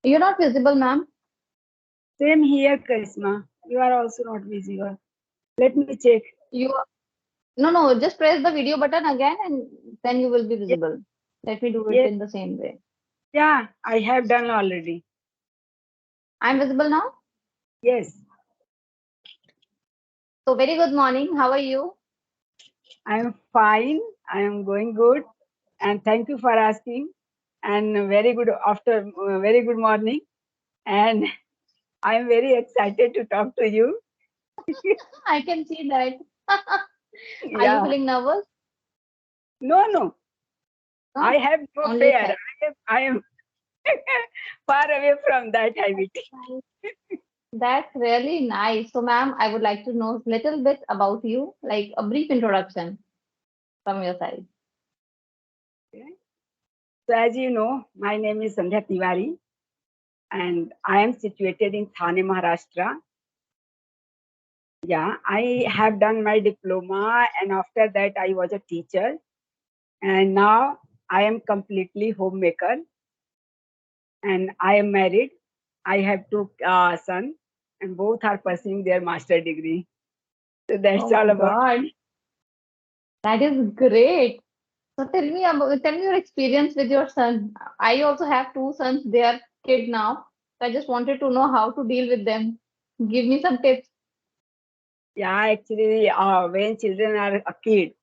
You're not visible, ma'am. Same here, Karisma. You are also not visible. Let me check. You No, no, just press the video button again and then you will be Yes, visible. Let me do it yes, in the same way. yeah, I have done already. I'm visible now. Yes, So very good morning. How are you? I am fine. I am going good. And thank you for asking. And very good morning. And I am very excited to talk to you. I can see that. Are you Yeah. feeling nervous? No, no. I No, have no only fear. excited. I am far away from that habit. That's really nice. So, ma'am, I would like to know a little bit about you, like a brief introduction from your side. Okay. So as you know, my name is Sandhya Tiwari and I am situated in Thane, Maharashtra. Yeah, I have done my diploma and after that I was a teacher and now I am completely homemaker and I am married. I have two sons and both are pursuing their master degree. So Oh that's my all about. God, that is great. So tell me your experience with your son. I also have two sons. They are kid now. So I just wanted to know how to deal with them. Give me some tips. Yeah, actually, when children are a kid,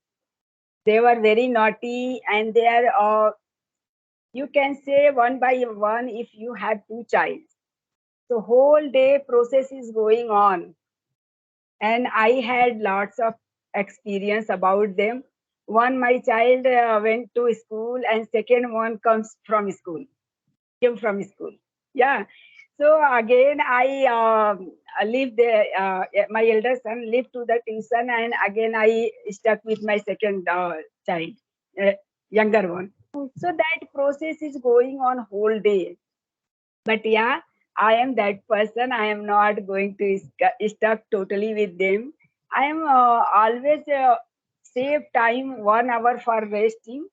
they were very naughty and they are, you can say one by one, if you have two child. So whole day process is going on and I had lots of experience about them. One, my child went to school, and second one comes from school, came from school. Yeah. So again, I leave the my elder son leave to the tuition, and again I stuck with my second child, uh, younger one. So that process is going on whole day. But yeah, I am that person. I am not going to stuck totally with them. I am always save time 1 hour for resting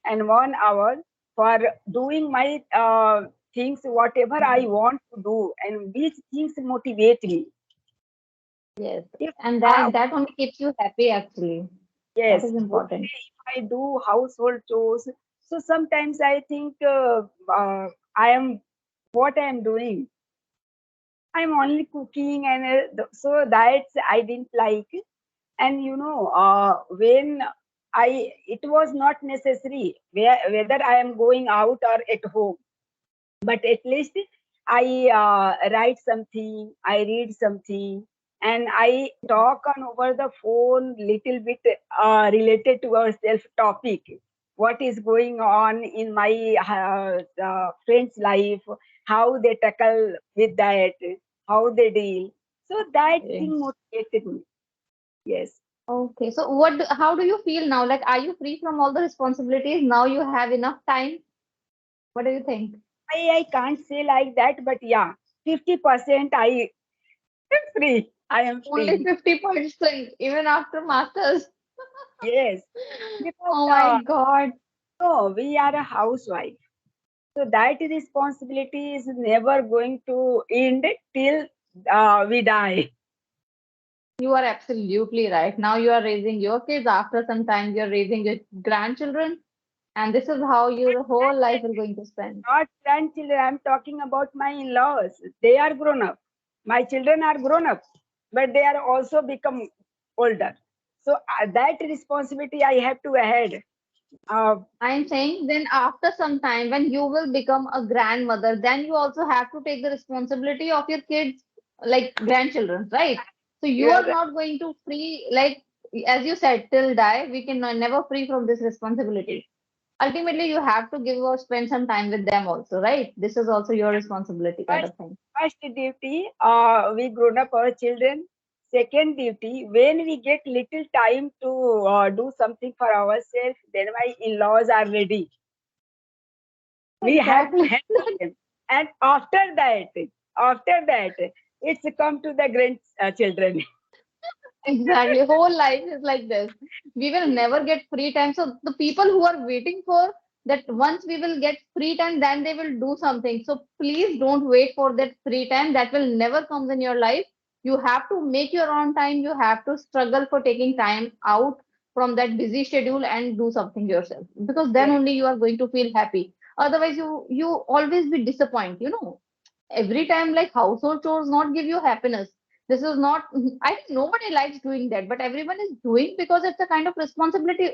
and 1 hour for doing my things whatever I want to do and which things motivate me. Yes. If And I, that only keeps you happy actually. That yes, is whole important. day if I do household chores, so sometimes I think I am what I am doing. I'm only cooking, and so that's I didn't like. And when it was not necessary whether I am going out or at home, but at least I write something, I read something, and I talk on over the phone little bit related to our self topic. What is going on in my friend's life, how they tackle with that, how they deal. So that Okay. thing motivated me. Yes. Okay. So how do you feel now? Like, are you free from all the responsibilities? Now you have enough time? What do you think? I can't say like that, but yeah, 50% I am free. I am Only free. 50%, even after masters. Yes. Because Oh my God. no, we are a housewife. So that responsibility is never going to end till we die. You are absolutely right. Now you are raising your kids. After some time, you're raising your grandchildren. And this is how your whole life is going to spend. Not grandchildren. I'm talking about my in-laws. They are grown up. My children are grown up, but they are also become older. So that responsibility I have to ahead. Uh, I'm saying then after some time, when you will become a grandmother, then you also have to take the responsibility of your kids, like grandchildren, right? So you you are are right. not going to free, like as you said, till die, we can never free from this responsibility. Ultimately, you have to give or spend some time with them also, right? This is also your responsibility, kind First, of thing. first duty, we grown up our children. Second duty, when we get little time to do something for ourselves, then my in-laws are ready. We have to Exactly. handle them. And after that, it's come to the grandchildren. Exactly. Whole life is like this. We will never get free time. So the people who are waiting for that once we will get free time, then they will do something. So please don't wait for that free time. That will never come in your life. You have to make your own time. You have to struggle for taking time out from that busy schedule and do something yourself, because then Yes. only you are going to feel happy. Otherwise, you always be disappointed. Every time, like, household chores not give you happiness. This is not. I think nobody likes doing that, but everyone is doing because it's a kind of responsibility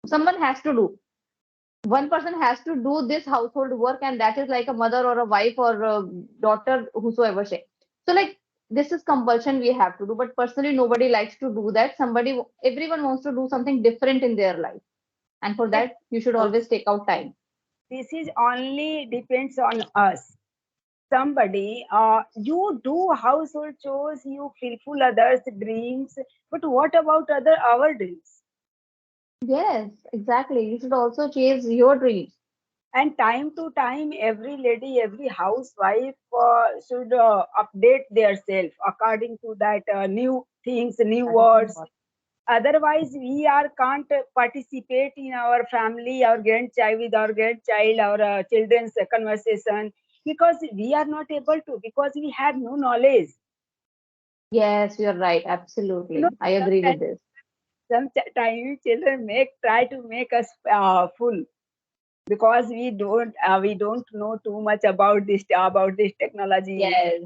someone has to do. One person has to do this household work, and that is like a mother or a wife or a daughter, whosoever say. So, like, this is compulsion we have to do, but personally nobody likes to do that. Everyone wants to do something different in their life, and for But that you should uh, always take out time. this is only depends on us. Somebody, you do household chores, you fulfill others' dreams, but what about other our dreams? Yes, exactly, you should also chase your dreams. And time to time, every lady, every housewife should update their self according to that new things, new That is words. important. Otherwise, we are can't participate in our family, our grandchild with our grandchild, our children's conversation because we are not able to because we have no knowledge. Yes, you're right, You know, absolutely, I agree sometimes with this. sometimes children try to make us full because we don't know too much about this technology. Yes,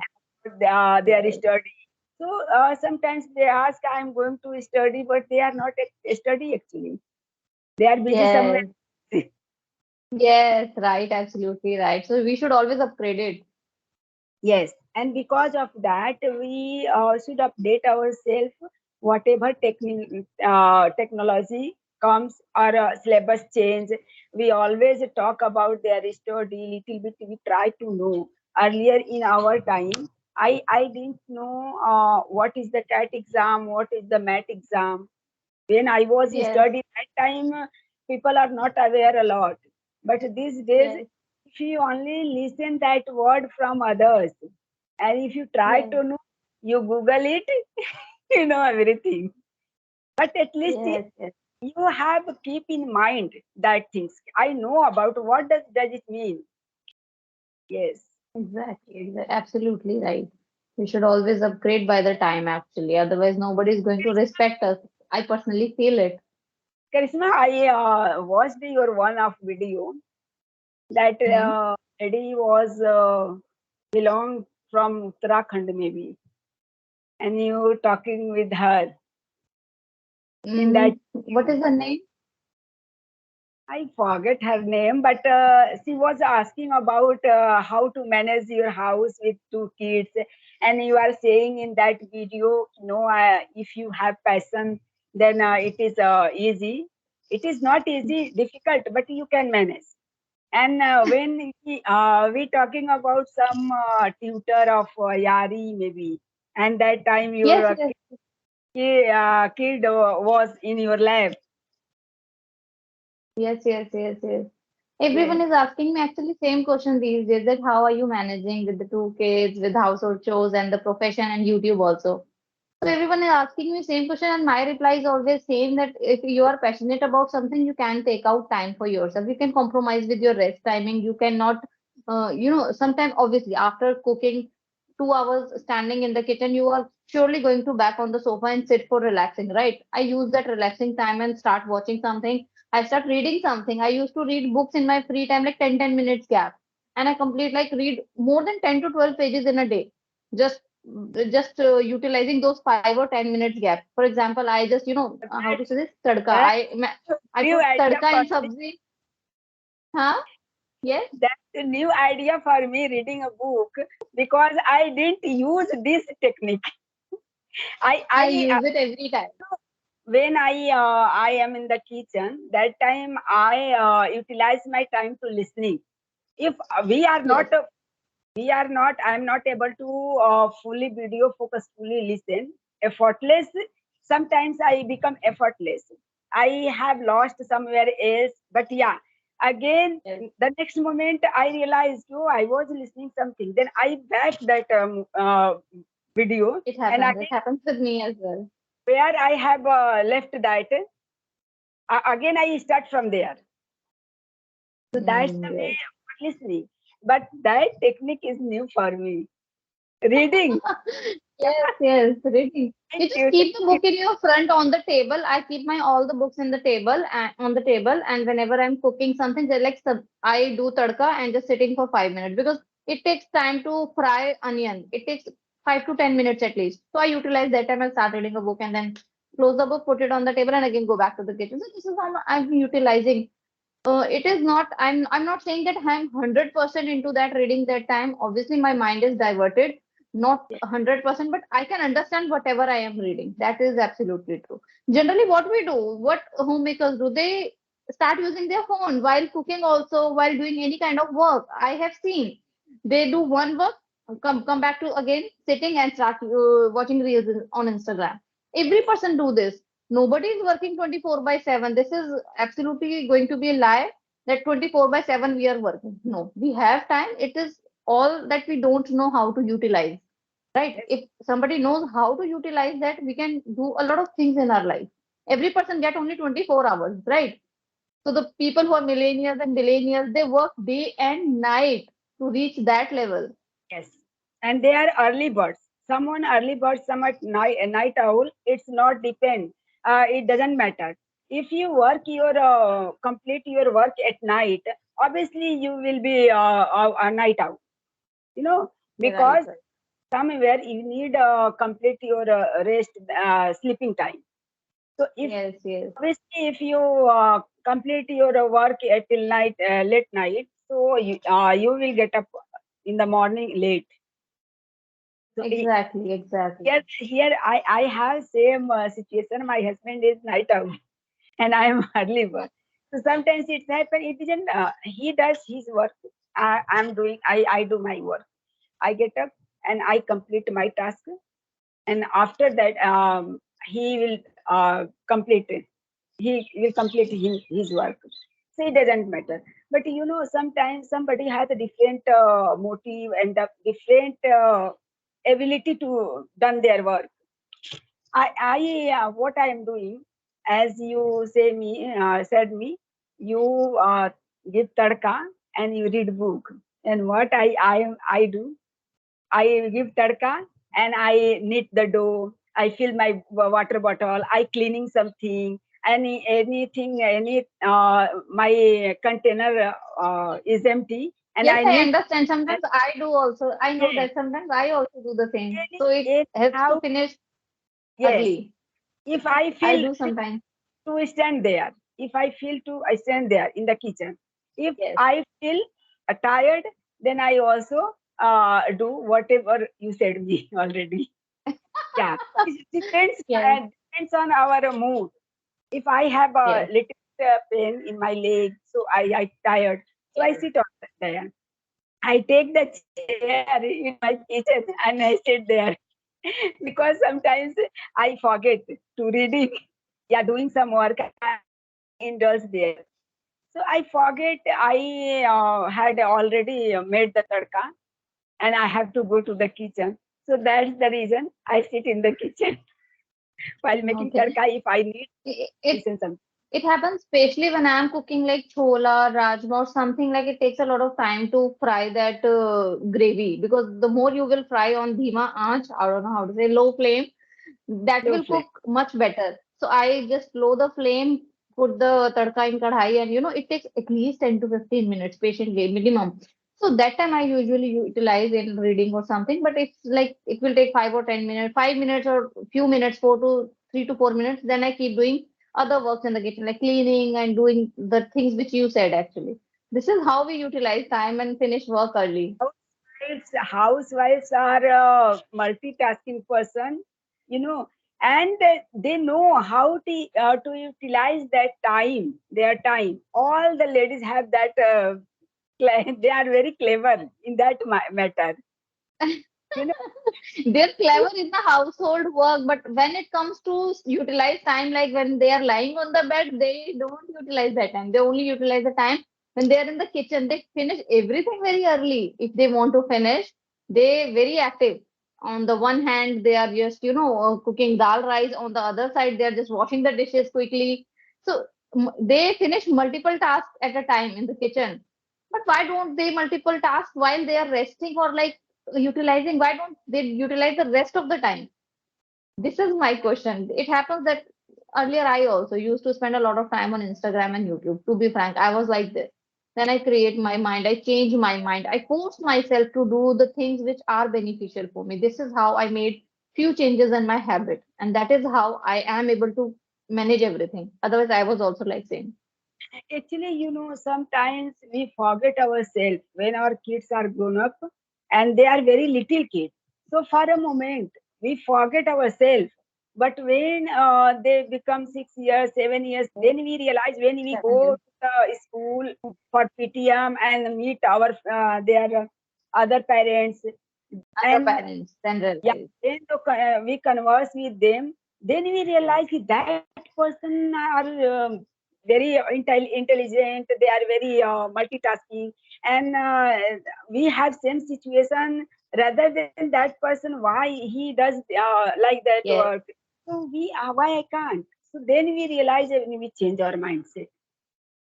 They are yes, study. So sometimes they ask, I'm going to study, but they are not study actually. They are busy somewhere. yes, yes, right, absolutely right. So we should always upgrade it. Yes, and because of that, we should update ourselves. Whatever technology comes or syllabus change, we always talk about their study. Little bit we try to know. Earlier in our time, I didn't know what is the CAT exam, what is the MAT exam. When I was Yes, studying that time, people are not aware a lot. But these days, yes, if you only listen that word from others, and if you try yes, to know, you Google it, you know everything. But at least yes, yes. you have to keep in mind that things. I know about what does it mean. Yes. Exactly, absolutely right. We should always upgrade by the time, actually. Otherwise, nobody is going to respect us. I personally feel it. Karishma, I watched your one of video that Hmm? lady was belong from Uttarakhand maybe, and you talking with her in that What video. is the name? I forget her name, but she was asking about how to manage your house with two kids, and you are saying in that video, if you have passion, then it is easy. It is not easy, difficult, but you can manage. And when we talking about some tutor of Yari maybe, and that time your Yes, yes, kid was in your lab. yes, yes, yes, yes. Everyone Yes, is asking me actually same question these days, that how are you managing with the two kids, with household chores and the profession and YouTube also. So everyone is asking me same question, and my reply is always same, that if you are passionate about something, you can take out time for yourself. You can compromise with your rest timing. You cannot, sometimes obviously after cooking 2 hours standing in the kitchen, you are surely going to back on the sofa and sit for relaxing, right? I use that relaxing time and start watching something. I start reading something. I used to read books in my free time, like 10 minutes gap, and I complete, like, read more than 10 to 12 pages in a day. Just utilizing those 5 or 10 minutes gap. For example, I just, how to say this, tadka. that I new put idea tadka for in me. sabzi. Huh? Yes, That's a new idea for me reading a book because I didn't use this technique. I I I use it every time. when I am in the kitchen, that time I utilize my time to listening. If Yes, we are not, I'm not able to fully video focus, fully listen. Effortless. Sometimes I become effortless. I have lost somewhere else, but yeah. Again, yes. the next moment I realized, oh, I was listening something. Then I back that video, It and happens. It again happens with me as well. where I have left that, again I start from there. So that's the way Yes. I'm listening. But that technique is new for me. Reading. Yes, yes, reading. I You just tutor keep the book in your front on the table. I keep my all the books in the table and on the table, and whenever I'm cooking something, they're like I do tadka and just sitting for 5 minutes because it takes time to fry onion. It takes 5 to 10 minutes at least. So I utilize that time. I start reading a book and then close the book, put it on the table, and again go back to the kitchen. So this is how I'm utilizing. It is not, I'm not saying that I'm 100% into that reading that time. Obviously my mind is diverted, not yes, 100%, but I can understand whatever I am reading. That is absolutely true. Generally what we do, what homemakers do, they start using their phone while cooking, also while doing any kind of work. I have seen they do one work, come back to again sitting and start watching reels on Instagram. Every yes, person do this. Nobody is working 24 by 7. This is absolutely going to be a lie that 24 by 7 we are working. No, we have time. It is all that we don't know how to utilize, right? yes, If somebody knows how to utilize that, we can do a lot of things in our life. Every person get only 24 hours, right? So the people who are millennials and billionaires, they work day and night to reach that level. yes. And they are early birds. Someone early bird, some at night, a night owl. It's not depend. It doesn't matter. If you work your complete your work at night, obviously you will be a night owl. You know, Right, because right. somewhere you need complete your rest, sleeping time. So if Yes, yes, obviously if you complete your work at till night, late night, so you will get up in the morning late. So exactly, exactly. here I have same situation. My husband is night owl and I am early bird. So sometimes it's happen. It isn't. He does his work. I'm doing. I do my work. I get up and I complete my task, and after that he will complete it. He will complete his work. So it doesn't matter. But sometimes somebody has a different motive and a different ability to done their work. I what I am doing, as you said me, you give tadka and you read book. And what I do, I give tadka and I knit the dough. I fill my water bottle. I cleaning something. Anything, my container is empty, and Yes, I I knit. understand. And Sometimes I do also. I know yes, that sometimes I also do the same. any, So it helps to anyhow, finish yes. early. If I I feel do sometimes. to stand there, if I feel to I stand there in the kitchen. If Yes. I feel tired, then I also do whatever you said me already. Yeah, it depends. Yes. Depends on our mood. If I have a Yes. little pain in my leg, so I tired, so I Yes. sit on there. I take the chair in my kitchen and I sit there because sometimes I forget to reading. Yeah, doing some work. I'm indoors there. So I forget I had already made the tadka and I have to go to the kitchen. So that's the reason I sit in the kitchen while making Okay. tadka if I need It listen something. it happens especially when I'm cooking like chola, rajma or something like it takes a lot of time to fry that gravy because the more you will fry on dhima aach, I don't know how to say low flame, that Low will flame. cook much better. So I just low the flame, put the tadka in kadhai, and it takes at least 10 to 15 minutes patiently minimum. So that time I usually utilize in reading or something, but it's like it will take 5 or 10 minutes, 5 minutes or few minutes, 3 to 4 minutes. Then I keep doing other works in the kitchen, like cleaning and doing the things which you said actually. This is how we utilize time and finish work early. Housewives are multitasking person, you know, and they know how to utilize that time, their time. All the ladies have that. They are very clever in that matter. You know, They're clever in the household work, but when it comes to utilize time, like when they are lying on the bed, they don't utilize that time. They only utilize the time when they are in the kitchen. They finish everything very early. If they want to finish, they very active. On the one hand, they are just, cooking dal rice. On the other side, they are just washing the dishes quickly. So they finish multiple tasks at a time in the kitchen. But why don't they multiple tasks while they are resting or like utilizing? Why don't they utilize the rest of the time? This is my question. It happens that earlier I also used to spend a lot of time on Instagram and YouTube. To be frank, I was like this. Then I create my mind, I change my mind, I force myself to do the things which are beneficial for me. This is how I made few changes in my habit, and that is how I am able to manage everything. Otherwise, I was also like same. Actually, sometimes we forget ourselves when our kids are grown up and they are very little kids. So for a moment, we forget ourselves. But when they become 6 years, 7 years, then we realize when we go Challenges. to the school for PTM and meet our their other parents, Other and parents then yeah, realize. then we converse with them, then we realize that person are very intelligent, they are very multitasking, and we have same situation rather than that person why he does like that Yes. work. So we why I can't. So then we realize that we change our mindset.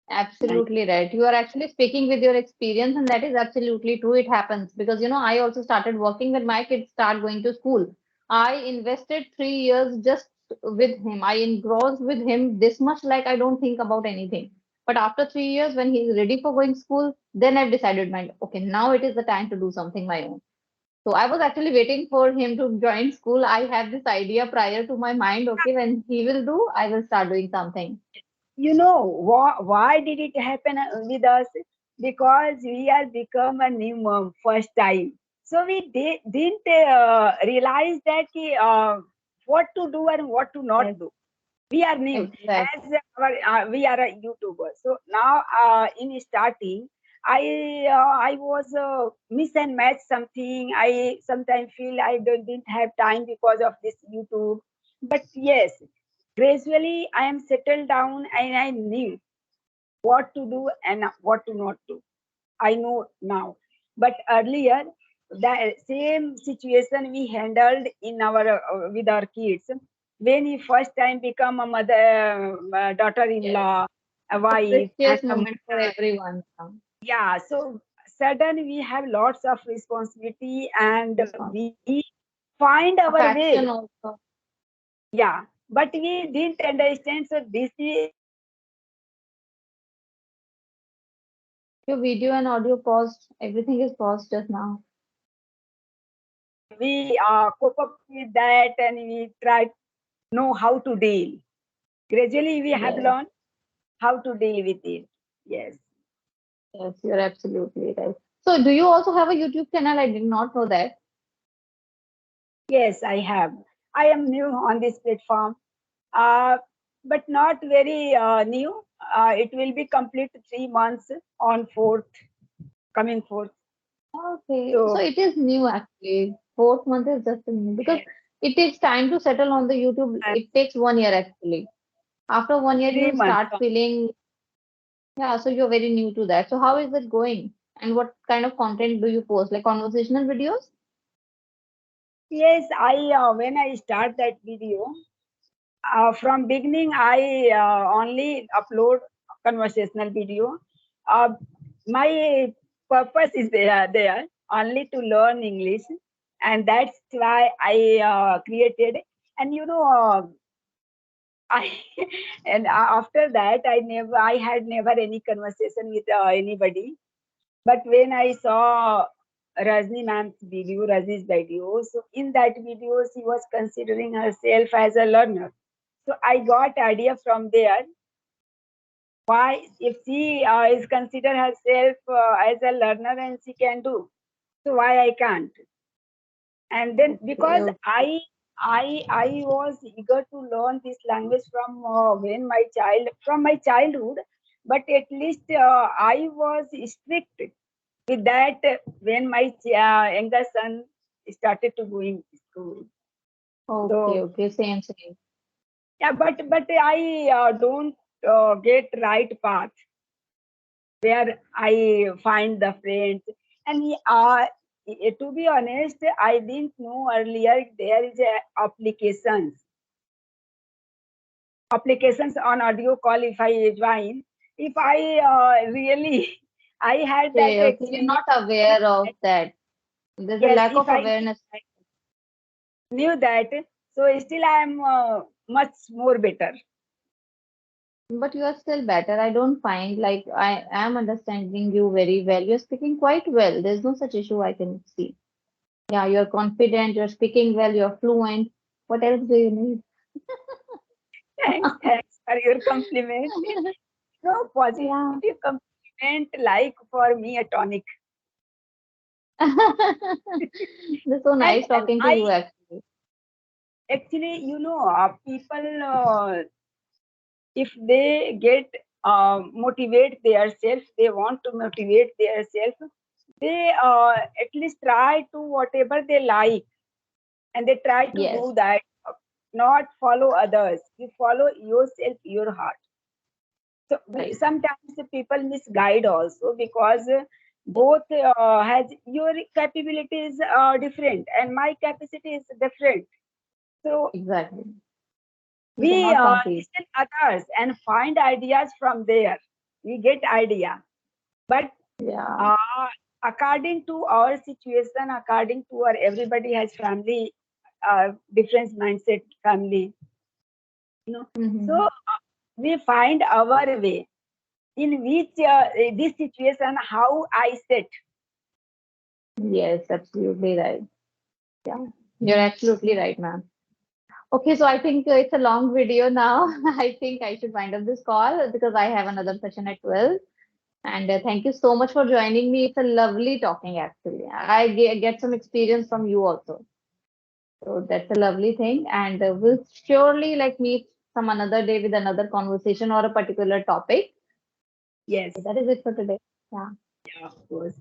Right. Absolutely right. You are actually speaking with your experience, and that is absolutely true. It happens because I also started working when my kids start going to school. I invested 3 years just with him. I engrossed with him this much, like I don't think about anything. But after 3 years, when he's ready for going school, then I've decided, mind, okay, now it is the time to do something my own. So I was actually waiting for him to join school. I had this idea prior to my mind, okay, when he will do, I will start doing something. Why did it happen with us? Because we are become a new mom first time, so we didn't realize that what to do and what to not Yes, do. We are new, exactly. as we are a YouTuber. So now in starting, I was miss and match something. I sometimes feel I didn't have time because of this YouTube. But yes, gradually I am settled down and I knew what to do and what to not do. I know now. But earlier, the same situation we handled in our with our kids. When we first time become a mother, Yes. daughter-in-law, a A wife, and precious a moment for mother. everyone. Yeah, so sudden we have lots of responsibility and Response. we find our way. Affection also. Yeah, but we didn't understand. So this is Your video and audio paused. Everything is paused just now. we cope up with that and we try to know how to deal. Gradually, we have Yes, learned how to deal with it. Yes. yes, you're absolutely right. So, do you also have a YouTube channel? I did not know that. Yes, I have. I am new on this platform, uh, but not very new. It will be complete 3 months on fourth, coming fourth. Okay, so So it is new actually. Fourth month is just a new because yes, it takes time to settle on the YouTube. It takes 1 year actually. After 1 year, three you months. start feeling, yeah, so you're very new to that. So, how is it going? And what kind of content do you post? Like conversational videos? Yes, I when I start that video, from beginning I only upload conversational video. Uh, my purpose is there only to learn English, and that's why I created. And I and after that I had never any conversation with anybody. But when I saw Rajni's video, so in that video she was considering herself as a learner. So I got idea from there. Why, if she is consider herself as a learner and she can do, so why I can't? And then Okay, because okay. I was eager to learn this language from from my childhood, but at least I was strict with that when my younger son started to going school. Okay, So okay, same, same. yeah, but I don't get right path where I find the friends. And to be honest, I didn't know earlier there is a applications applications on audio call if I join. If I really, I had that Okay, okay. You're experience. not aware of that. There's a Yes, lack if of I awareness. knew that, so still I am much more better. But you are still better. I don't find like I am understanding you very well. You're speaking quite well. There's no such issue I can see. Yeah, you're confident, you're speaking well, you're fluent. What else do you need? Thanks for your compliment. No Yeah. positive compliment like for me a tonic. That's so And nice talking to I you actually. actually, people if they get motivate themselves, they want to motivate themselves. They at least try to whatever they like, and they try to Yes, do that. Not follow others. You follow yourself, your heart. So right. sometimes the people misguide also because both has your capabilities are different and my capacity is different. So Exactly. We we cannot compete. listen others and find ideas from there. We get idea, but Yeah. uh, according to our situation, according to our everybody has family, different mindset family, you know. So Hmm. we find our way in which this situation how I set. Yes, absolutely right. Yeah. You're absolutely right, ma'am. Okay, so I think it's a long video now. I think I should wind up this call because I have another session at 12. And thank you so much for joining me. It's a lovely talking, actually. I get some experience from you also. So that's a lovely thing. And we'll surely like meet some another day with another conversation or a particular topic. Yes, So that is it for today. Yeah. yeah, of course.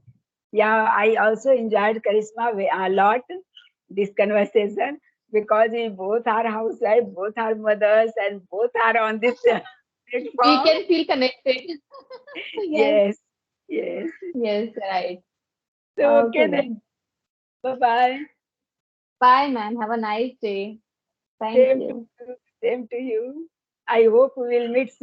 Yeah, I also enjoyed Charisma a lot this conversation because we both are housewives, both are mothers, and both are on this We platform. can feel connected. Yes. Yes, yes. Yes, right. So Okay okay then. then. Bye bye. Bye, man. Have a nice day. Thank Same to you. you. Same to you. I hope we will meet soon.